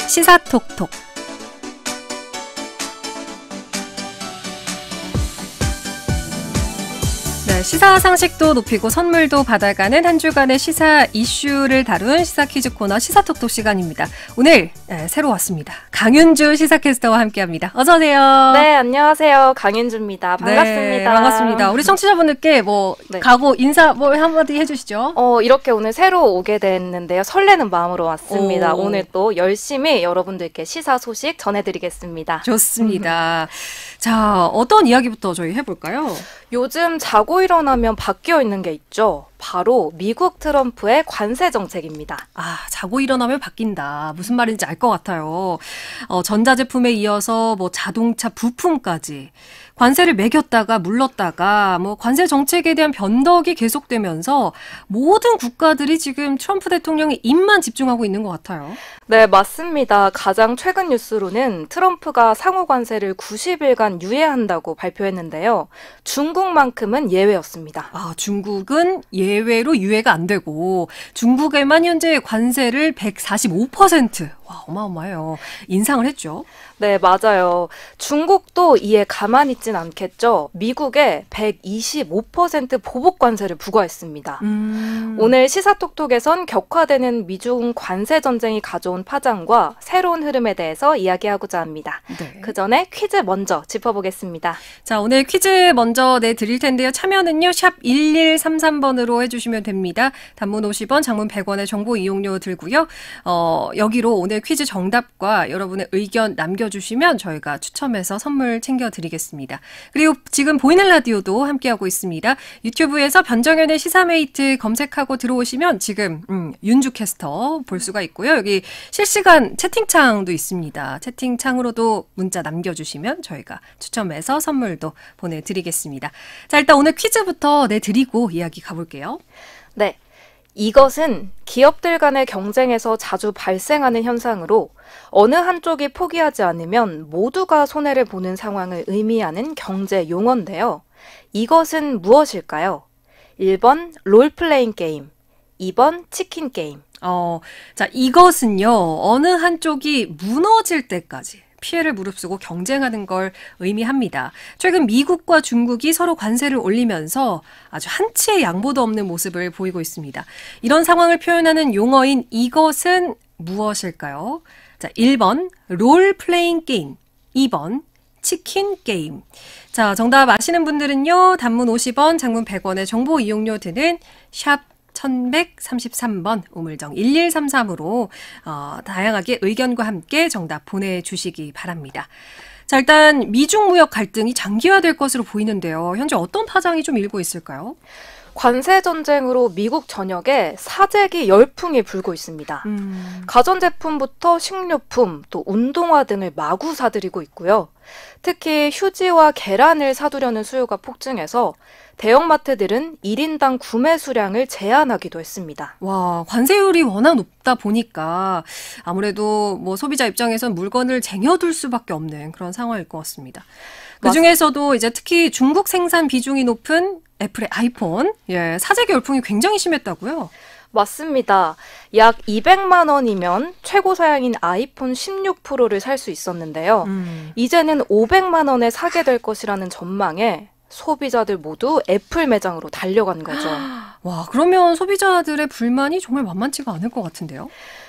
시사톡톡. 네, 시사 상식도 높이고 선물도 받아가는 한 주간의 시사 이슈를 다룬 시사 퀴즈 코너 시사톡톡 시간입니다. 오늘 새로 왔습니다. 강윤주 시사캐스터와 함께합니다. 어서 오세요. 네, 안녕하세요. 강윤주입니다. 반갑습니다. 네, 반갑습니다. 우리 청취자분들께 각오 인사 한마디 해주시죠. 이렇게 오늘 새로 오게 됐는데요. 설레는 마음으로 왔습니다. 오늘 또 열심히 여러분들께 시사 소식 전해드리겠습니다. 좋습니다. 자, 어떤 이야기부터 저희 해볼까요? 요즘 자고 일어나면 바뀌어 있는 게 있죠. 바로 미국 트럼프의 관세 정책입니다. 자고 일어나면 바뀐다. 무슨 말인지 알 것 같아요. 전자제품에 이어서 자동차 부품까지 관세를 매겼다가 물렀다가 관세 정책에 대한 변덕이 계속되면서 모든 국가들이 지금 트럼프 대통령의 입만 집중하고 있는 것 같아요. 네, 맞습니다. 가장 최근 뉴스로는 트럼프가 상호 관세를 90일간 유예한다고 발표했는데요. 중국만큼은 예외였습니다. 중국은 예외로 유예가 안 되고 중국에만 현재 관세를 145%. 와, 어마어마해요. 인상을 했죠. 네, 맞아요. 중국도 이에 가만히 있진 않겠죠. 미국에 125% 보복 관세를 부과했습니다. 오늘 시사톡톡에선 격화되는 미중 관세 전쟁이 가져온 파장과 새로운 흐름에 대해서 이야기하고자 합니다. 네. 그 전에 퀴즈 먼저 짚어보겠습니다. 자, 오늘 퀴즈 먼저 내드릴 텐데요. 참여는요, 샵 1133번으로 해주시면 됩니다. 단문 50원, 장문 100원의 정보 이용료 들고요. 여기로 오늘 퀴즈 정답과 여러분의 의견 남겨주시면 저희가 추첨해서 선물 챙겨드리겠습니다. 그리고 지금 보이는 라디오도 함께하고 있습니다. 유튜브에서 변정현의 시사메이트 검색하고 들어오시면 지금 윤주 캐스터 볼 수가 있고요. 여기 실시간 채팅창도 있습니다. 채팅창으로도 문자 남겨주시면 저희가 추첨해서 선물도 보내드리겠습니다. 자, 일단 오늘 퀴즈부터 내드리고 이야기 가볼게요. 네. 이것은 기업들 간의 경쟁에서 자주 발생하는 현상으로 어느 한쪽이 포기하지 않으면 모두가 손해를 보는 상황을 의미하는 경제 용어인데요. 이것은 무엇일까요? 1번 롤플레잉 게임, 2번 치킨 게임. 자, 이것은요, 어느 한쪽이 무너질 때까지 피해를 무릅쓰고 경쟁하는 걸 의미합니다. 최근 미국과 중국이 서로 관세를 올리면서 아주 한치의 양보도 없는 모습을 보이고 있습니다. 이런 상황을 표현하는 용어인 이것은 무엇일까요? 자, 1번 롤플레잉 게임, 2번 치킨 게임. 자, 정답 아시는 분들은요, 단문 50원, 장문 100원의 정보 이용료 드는 샵 1133번 우물정 1133으로 다양하게 의견과 함께 정답 보내주시기 바랍니다. 자, 일단 미중 무역 갈등이 장기화될 것으로 보이는데요. 현재 어떤 파장이 좀 일고 있을까요? 관세 전쟁으로 미국 전역에 사재기 열풍이 불고 있습니다. 가전제품부터 식료품, 또 운동화 등을 마구 사들이고 있고요. 특히 휴지와 계란을 사두려는 수요가 폭증해서 대형마트들은 1인당 구매 수량을 제한하기도 했습니다. 와, 관세율이 워낙 높다 보니까 아무래도 소비자 입장에선 물건을 쟁여둘 수밖에 없는 그런 상황일 것 같습니다. 그중에서도 이제 특히 중국 생산 비중이 높은 애플의 아이폰, 사재기 열풍이 굉장히 심했다고요? 맞습니다. 약 200만 원이면 최고 사양인 아이폰 16 프로를 살 수 있었는데요. 이제는 500만 원에 사게 될 것이라는 전망에 소비자들 모두 애플 매장으로 달려간 거죠. 와, 그러면 소비자들의 불만이 정말 만만치가 않을 것 같은데요?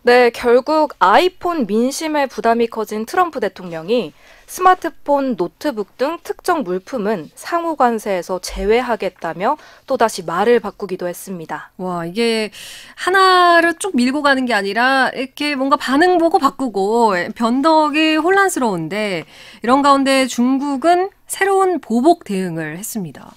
네, 결국 아이폰 민심의 부담이 커진 트럼프 대통령이 스마트폰, 노트북 등 특정 물품은 상호 관세에서 제외하겠다며 또다시 말을 바꾸기도 했습니다. 와, 이게 하나를 쭉 밀고 가는 게 아니라 이렇게 뭔가 반응 보고 바꾸고 변덕이 혼란스러운데 이런 가운데 중국은 새로운 보복 대응을 했습니다.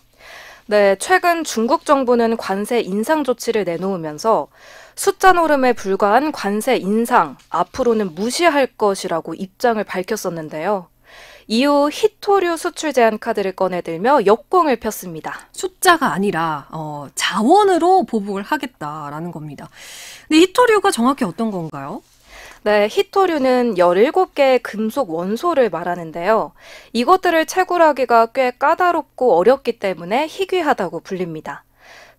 네, 최근 중국 정부는 관세 인상 조치를 내놓으면서 숫자 노름에 불과한 관세 인상, 앞으로는 무시할 것이라고 입장을 밝혔었는데요. 이후 히토류 수출 제한 카드를 꺼내들며 역공을 폈습니다. 숫자가 아니라 자원으로 보복을 하겠다라는 겁니다. 근데 히토류가 정확히 어떤 건가요? 네, 히토류는 17개의 금속 원소를 말하는데요. 이것들을 채굴하기가 꽤 까다롭고 어렵기 때문에 희귀하다고 불립니다.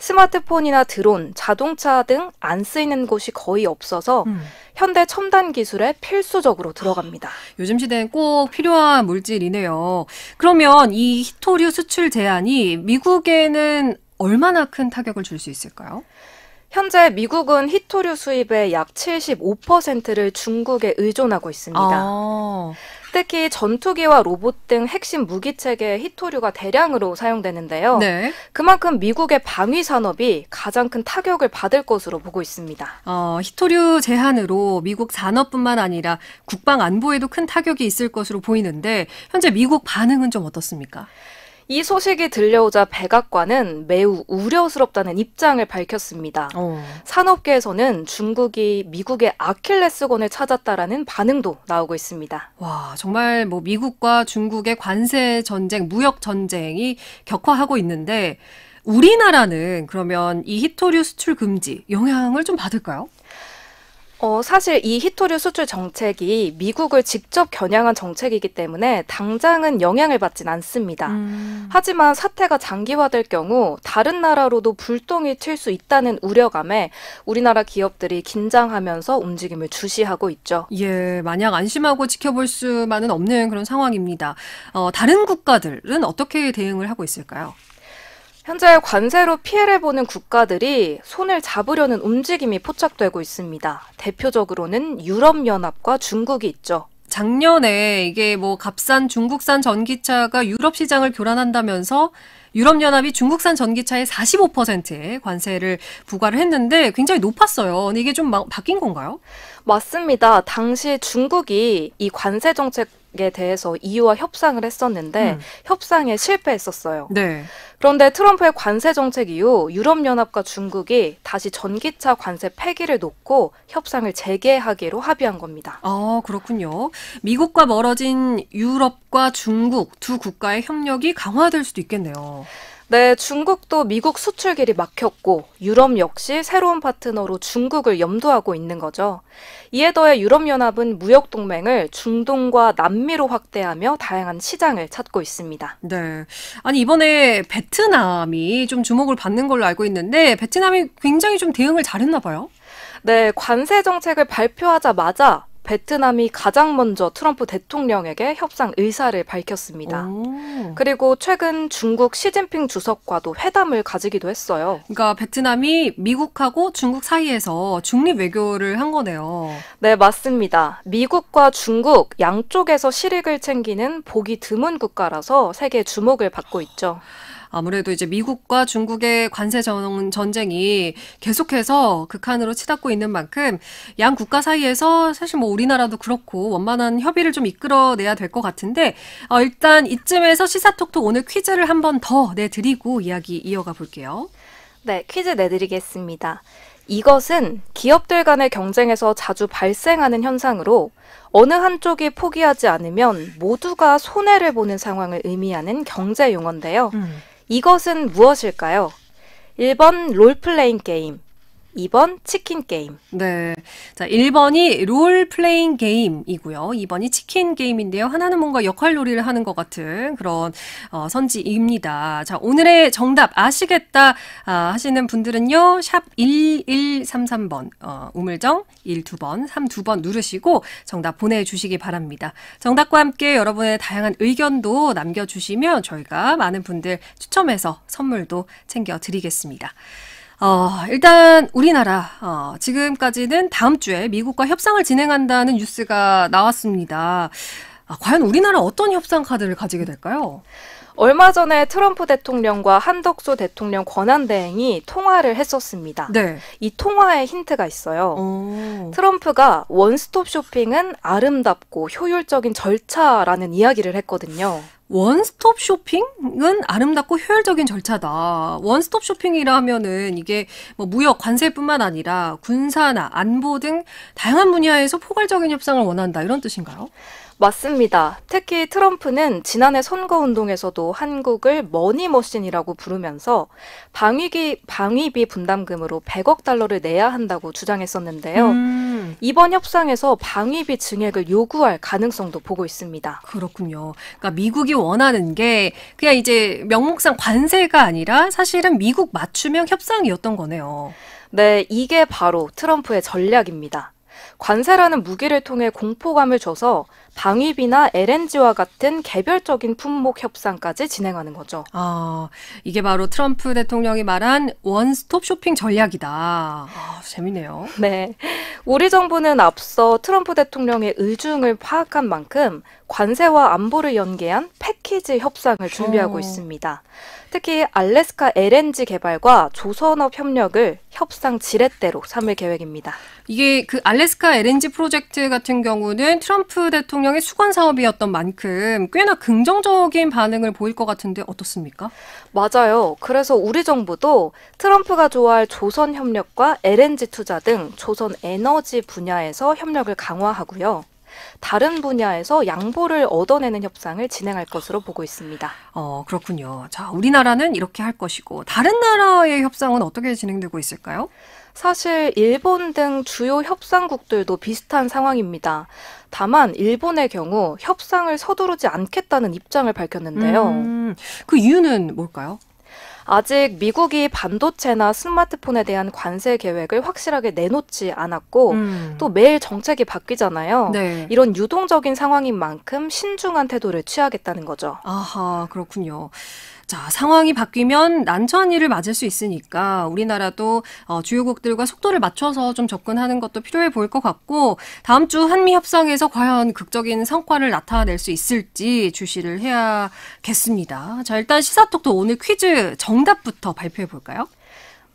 스마트폰이나 드론, 자동차 등 안 쓰이는 곳이 거의 없어서 현대 첨단 기술에 필수적으로 들어갑니다. 요즘 시대엔 꼭 필요한 물질이네요. 그러면 이 히토류 수출 제한이 미국에는 얼마나 큰 타격을 줄 수 있을까요? 현재 미국은 히토류 수입의 약 75%를 중국에 의존하고 있습니다. 특히 전투기와 로봇 등 핵심 무기체계에 히토류가 대량으로 사용되는데요. 네. 그만큼 미국의 방위 산업이 가장 큰 타격을 받을 것으로 보고 있습니다. 히토류 제한으로 미국 산업뿐만 아니라 국방 안보에도 큰 타격이 있을 것으로 보이는데 현재 미국 반응은 좀 어떻습니까? 이 소식이 들려오자 백악관은 매우 우려스럽다는 입장을 밝혔습니다. 산업계에서는 중국이 미국의 아킬레스건을 찾았다라는 반응도 나오고 있습니다. 와, 정말 뭐 미국과 중국의 관세 전쟁, 무역 전쟁이 격화하고 있는데 우리나라는 그러면 이 히토류 수출 금지 영향을 좀 받을까요? 사실 이 히토류 수출 정책이 미국을 직접 겨냥한 정책이기 때문에 당장은 영향을 받진 않습니다. 하지만 사태가 장기화될 경우 다른 나라로도 불똥이 튈 수 있다는 우려감에 우리나라 기업들이 긴장하면서 움직임을 주시하고 있죠. 예, 마냥 안심하고 지켜볼 수만은 없는 그런 상황입니다. 다른 국가들은 어떻게 대응을 하고 있을까요? 현재 관세로 피해를 보는 국가들이 손을 잡으려는 움직임이 포착되고 있습니다. 대표적으로는 유럽연합과 중국이 있죠. 작년에 이게 뭐 값싼 중국산 전기차가 유럽 시장을 교란한다면서 유럽연합이 중국산 전기차에 45%의 관세를 부과를 했는데 굉장히 높았어요. 근데 이게 좀 바뀐 건가요? 맞습니다. 당시 중국이 이 관세 정책에 대해서 EU와 협상을 했었는데 협상에 실패했었어요. 네. 그런데 트럼프의 관세 정책 이후 유럽연합과 중국이 다시 전기차 관세 폐기를 놓고 협상을 재개하기로 합의한 겁니다. 그렇군요. 미국과 멀어진 유럽과 중국 두 국가의 협력이 강화될 수도 있겠네요. 네, 중국도 미국 수출길이 막혔고 유럽 역시 새로운 파트너로 중국을 염두하고 있는 거죠. 이에 더해 유럽연합은 무역동맹을 중동과 남미로 확대하며 다양한 시장을 찾고 있습니다. 네. 아니, 이번에 베트남이 좀 주목을 받는 걸로 알고 있는데 베트남이 굉장히 좀 대응을 잘했나 봐요. 네, 관세 정책을 발표하자마자 베트남이 가장 먼저 트럼프 대통령에게 협상 의사를 밝혔습니다. 그리고 최근 중국 시진핑 주석과도 회담을 가지기도 했어요. 그러니까 베트남이 미국하고 중국 사이에서 중립 외교를 한 거네요. 네, 맞습니다. 미국과 중국 양쪽에서 실익을 챙기는 보기 드문 국가라서 세계의 주목을 받고 있죠. 아무래도 이제 미국과 중국의 관세 전쟁이 계속해서 극한으로 치닫고 있는 만큼 양 국가 사이에서 사실 뭐 우리나라도 그렇고 원만한 협의를 좀 이끌어내야 될 것 같은데 일단 이쯤에서 시사톡톡 오늘 퀴즈를 한 번 더 내드리고 이야기 이어가 볼게요. 네, 퀴즈 내드리겠습니다. 이것은 기업들 간의 경쟁에서 자주 발생하는 현상으로 어느 한쪽이 포기하지 않으면 모두가 손해를 보는 상황을 의미하는 경제 용어인데요. 이것은 무엇일까요? 1번 롤플레잉 게임, 2번 치킨 게임. 네. 자, 1번이 롤플레잉 게임이고요. 2번이 치킨 게임인데요. 하나는 뭔가 역할놀이를 하는 것 같은 그런 선지입니다. 자, 오늘의 정답 아시겠다 하시는 분들은요. 샵 1133번, 우물정 12번, 32번 누르시고 정답 보내주시기 바랍니다. 정답과 함께 여러분의 다양한 의견도 남겨주시면 저희가 많은 분들 추첨해서 선물도 챙겨드리겠습니다. 일단 우리나라 지금까지는 다음 주에 미국과 협상을 진행한다는 뉴스가 나왔습니다. 과연 우리나라 어떤 협상 카드를 가지게 될까요? 얼마 전에 트럼프 대통령과 한덕수 대통령 권한대행이 통화를 했었습니다. 네. 이 통화에 힌트가 있어요. 트럼프가 원스톱 쇼핑은 아름답고 효율적인 절차라는 이야기를 했거든요. 원스톱 쇼핑은 아름답고 효율적인 절차다. 원스톱 쇼핑이라 하면은 이게 뭐 무역, 관세뿐만 아니라 군사나 안보 등 다양한 분야에서 포괄적인 협상을 원한다. 이런 뜻인가요? 맞습니다. 특히 트럼프는 지난해 선거운동에서도 한국을 머니머신이라고 부르면서 방위비 분담금으로 100억 달러를 내야 한다고 주장했었는데요. 이번 협상에서 방위비 증액을 요구할 가능성도 보고 있습니다. 그렇군요. 그러니까 미국이 원하는 게 그냥 이제 명목상 관세가 아니라 사실은 미국 맞춤형 협상이었던 거네요. 네, 이게 바로 트럼프의 전략입니다. 관세라는 무기를 통해 공포감을 줘서 방위비나 LNG와 같은 개별적인 품목 협상까지 진행하는 거죠. 아, 이게 바로 트럼프 대통령이 말한 원스톱 쇼핑 전략이다. 아, 재밌네요. 네. 우리 정부는 앞서 트럼프 대통령의 의중을 파악한 만큼 관세와 안보를 연계한 패키지 협상을 준비하고 있습니다. 특히 알래스카 LNG 개발과 조선업 협력을 협상 지렛대로 삼을 계획입니다. 이게 그 알래스카 LNG 프로젝트 같은 경우는 트럼프 대통령의 수건 사업이었던 만큼 꽤나 긍정적인 반응을 보일 것 같은데 어떻습니까? 맞아요. 그래서 우리 정부도 트럼프가 좋아할 조선 협력과 LNG 투자 등 조선 에너지 분야에서 협력을 강화하고요. 다른 분야에서 양보를 얻어내는 협상을 진행할 것으로 보고 있습니다. 그렇군요. 자, 우리나라는 이렇게 할 것이고 다른 나라의 협상은 어떻게 진행되고 있을까요? 사실 일본 등 주요 협상국들도 비슷한 상황입니다. 다만 일본의 경우 협상을 서두르지 않겠다는 입장을 밝혔는데요. 그 이유는 뭘까요? 아직 미국이 반도체나 스마트폰에 대한 관세 계획을 확실하게 내놓지 않았고 또 매일 정책이 바뀌잖아요. 네. 이런 유동적인 상황인 만큼 신중한 태도를 취하겠다는 거죠. 아하, 그렇군요. 자, 상황이 바뀌면 난처한 일을 맞을 수 있으니까 우리나라도 주요국들과 속도를 맞춰서 좀 접근하는 것도 필요해 보일 것 같고 다음 주 한미 협상에서 과연 극적인 성과를 나타낼 수 있을지 주시를 해야겠습니다. 자, 일단 시사톡톡 오늘 퀴즈 정답부터 발표해 볼까요?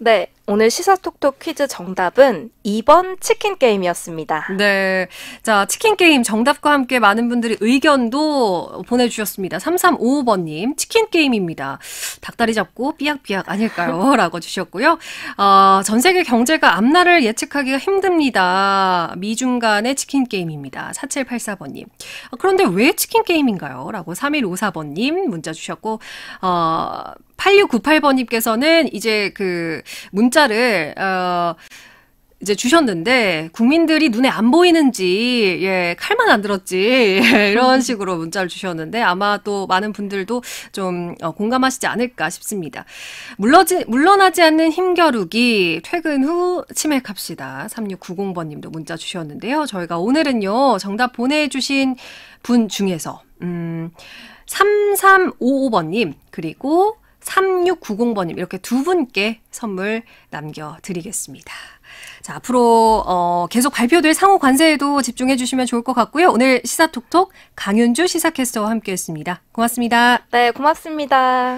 네, 오늘 시사톡톡 퀴즈 정답은 2번 치킨 게임이었습니다. 네, 자, 치킨 게임 정답과 함께 많은 분들이 의견도 보내주셨습니다. 3355번님, 치킨 게임입니다. 닭다리 잡고 삐약삐약 아닐까요? 라고 주셨고요. 전 세계 경제가 앞날을 예측하기가 힘듭니다. 미중 간의 치킨 게임입니다. 4784번님. 그런데 왜 치킨 게임인가요? 라고 3154번님 문자 주셨고, 8698번님께서는 이제 그 문자를 이제 주셨는데 국민들이 눈에 안 보이는지 칼만 안 들었지 이런 식으로 문자를 주셨는데 아마 또 많은 분들도 좀 공감하시지 않을까 싶습니다. 물러나지 않는 힘겨루기 퇴근 후 치맥합시다. 3690번님도 문자 주셨는데요. 저희가 오늘은요 정답 보내주신 분 중에서 3355번님 그리고 3690번님 이렇게 두 분께 선물 남겨드리겠습니다. 자, 앞으로 계속 발표될 상호 관세에도 집중해 주시면 좋을 것 같고요. 오늘 시사톡톡 강윤주 시사캐스터와 함께했습니다. 고맙습니다. 네, 고맙습니다.